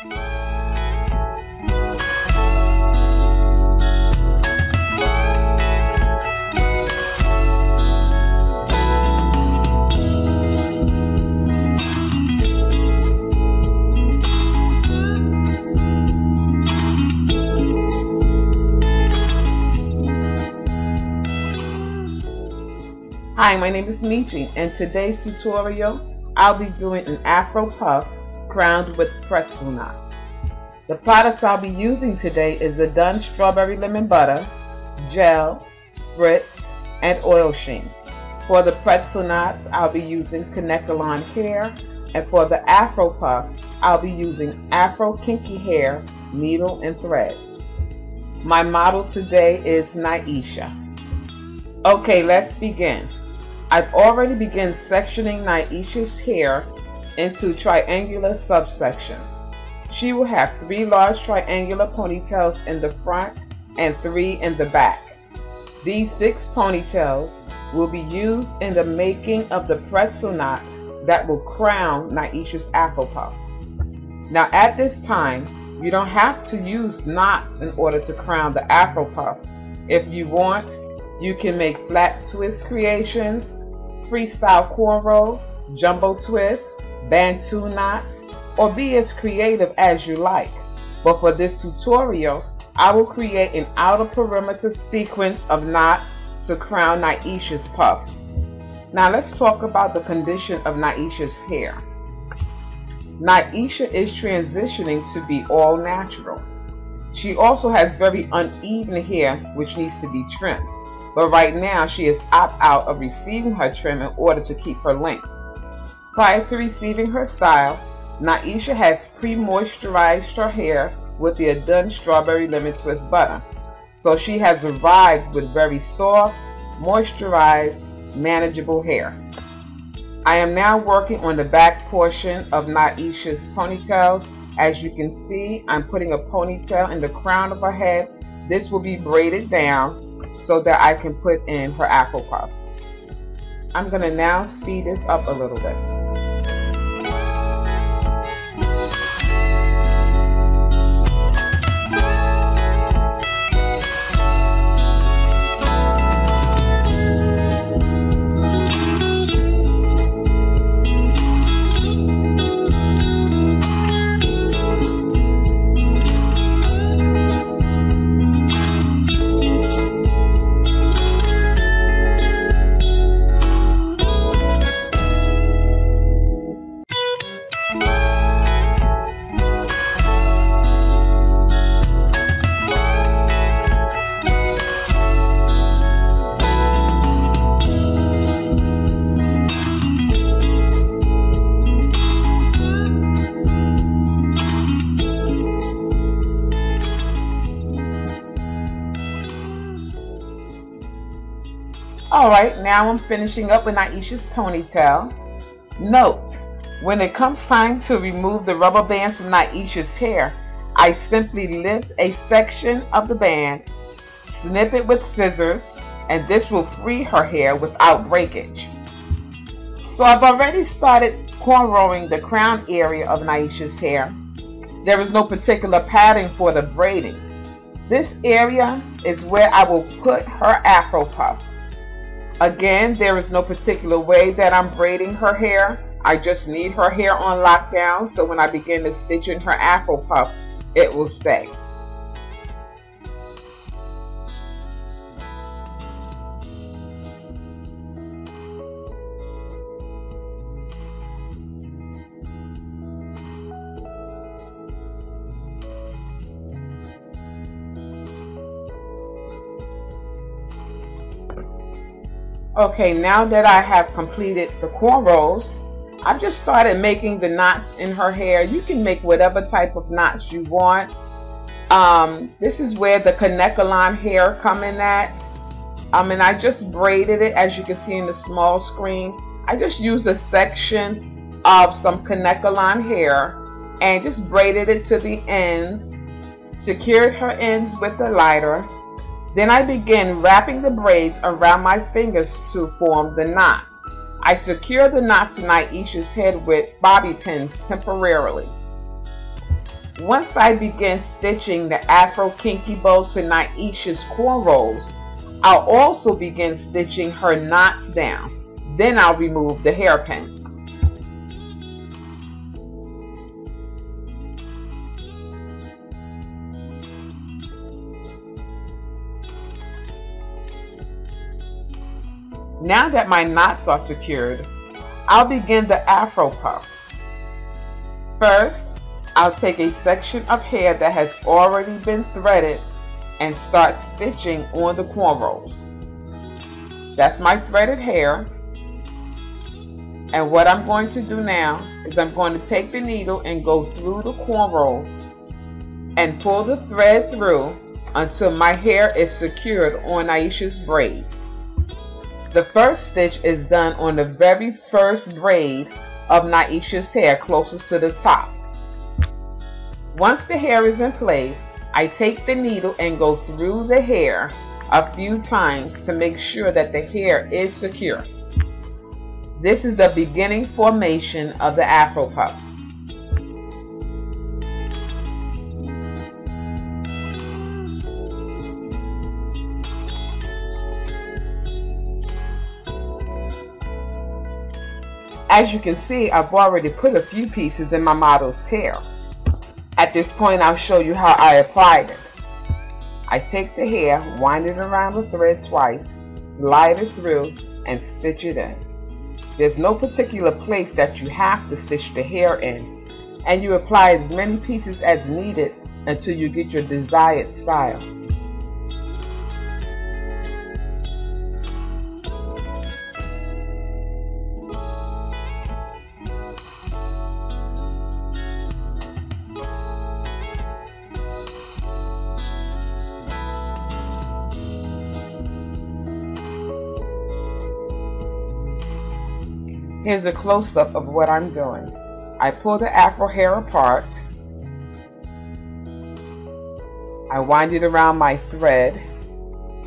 Hi, my name is Michi. In today's tutorial, I'll be doing an Afro puff crowned with pretzel knots. The products I'll be using today is the Done Strawberry Lemon Butter, gel, spritz, and oil sheen. For the pretzel knots, I'll be using Kinky hair, and for the Afro puff, I'll be using Afro Kinky hair, needle and thread. My model today is Naisha. Okay, let's begin. I've already begun sectioning Naisha's hair into triangular subsections. She will have 3 large triangular ponytails in the front and 3 in the back. These 6 ponytails will be used in the making of the pretzel knots that will crown Naisha's Afro puff. Now at this time, you don't have to use knots in order to crown the Afro puff. If you want, you can make flat twist creations, freestyle cornrows, jumbo twists, bantu knots, or be as creative as you like. But for this tutorial, I will create an outer perimeter sequence of knots to crown Naisha's puff. Now let's talk about the condition of Naisha's hair. Naisha is transitioning to be all natural. She also has very uneven hair which needs to be trimmed. But right now she is out of receiving her trim in order to keep her length. Prior to receiving her style, Naisha has pre-moisturized her hair with the Done Strawberry Lemon Twist Butter. So she has arrived with very soft, moisturized, manageable hair. I am now working on the back portion of Naisha's ponytails. As you can see, I'm putting a ponytail in the crown of her head. This will be braided down so that I can put in her Afro puff. I'm going to now speed this up a little bit. Alright, now I'm finishing up with Naisha's ponytail. Note, when it comes time to remove the rubber bands from Naisha's hair, I simply lift a section of the band, snip it with scissors, and this will free her hair without breakage. So I've already started cornrowing the crown area of Naisha's hair. There is no particular pattern for the braiding. This area is where I will put her Afro puff. Again, there is no particular way that I'm braiding her hair. I just need her hair on lockdown, so when I begin to stitch in her Afro puff, it will stay. Okay, now that I have completed the cornrows, I've just started making the knots in her hair. You can make whatever type of knots you want. This is where the Kinky hair come in at. And I just braided it, as you can see in the small screen. I just used a section of some Kinky hair and just braided it to the ends, secured her ends with the lighter. Then I begin wrapping the braids around my fingers to form the knots. I secure the knots to Naisha's head with bobby pins temporarily. Once I begin stitching the Afro Kinky bow to Naisha's cornrows, I'll also begin stitching her knots down. Then I'll remove the hairpins. Now that my knots are secured, I'll begin the Afro puff. First, I'll take a section of hair that has already been threaded and start stitching on the cornrows. That's my threaded hair. And what I'm going to do now is I'm going to take the needle and go through the cornrow and pull the thread through until my hair is secured on Aisha's braid. The first stitch is done on the very first braid of Naisha's hair closest to the top. Once the hair is in place, I take the needle and go through the hair a few times to make sure that the hair is secure. This is the beginning formation of the Afro puff. As you can see, I've already put a few pieces in my model's hair. At this point, I'll show you how I applied it. I take the hair, wind it around the thread twice, slide it through, and stitch it in. There's no particular place that you have to stitch the hair in, and you apply as many pieces as needed until you get your desired style. Here's a close-up of what I'm doing. I pull the Afro hair apart. I wind it around my thread.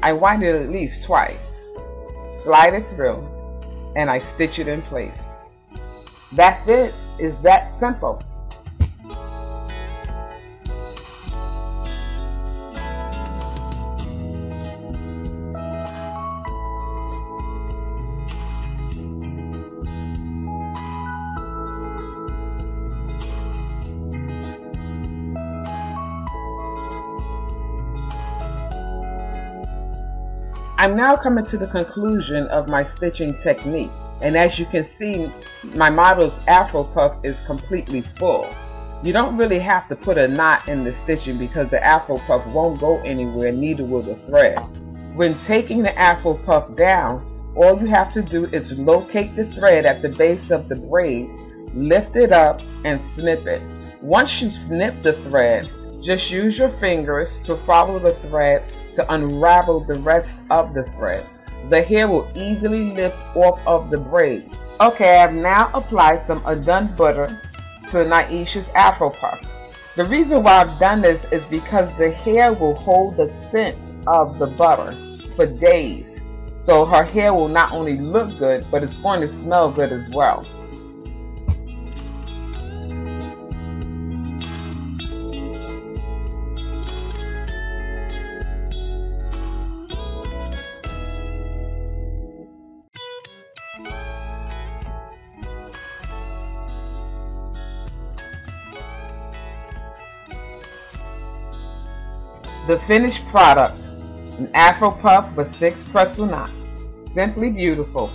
I wind it at least twice. Slide it through, and I stitch it in place. That's it. It's that simple. I'm now coming to the conclusion of my stitching technique, and as you can see, my model's Afro puff is completely full. You don't really have to put a knot in the stitching because the Afro puff won't go anywhere, neither will the thread. When taking the Afro puff down, all you have to do is locate the thread at the base of the braid, lift it up, and snip it. Once you snip the thread, just use your fingers to follow the thread to unravel the rest of the thread. The hair will easily lift off of the braid. Okay, I've now applied some Adun butter to Naisha's Afro puff. The reason why I've done this is because the hair will hold the scent of the butter for days. So her hair will not only look good, but it's going to smell good as well. The finished product, an Afro puff with 6 pretzel knots. Simply beautiful.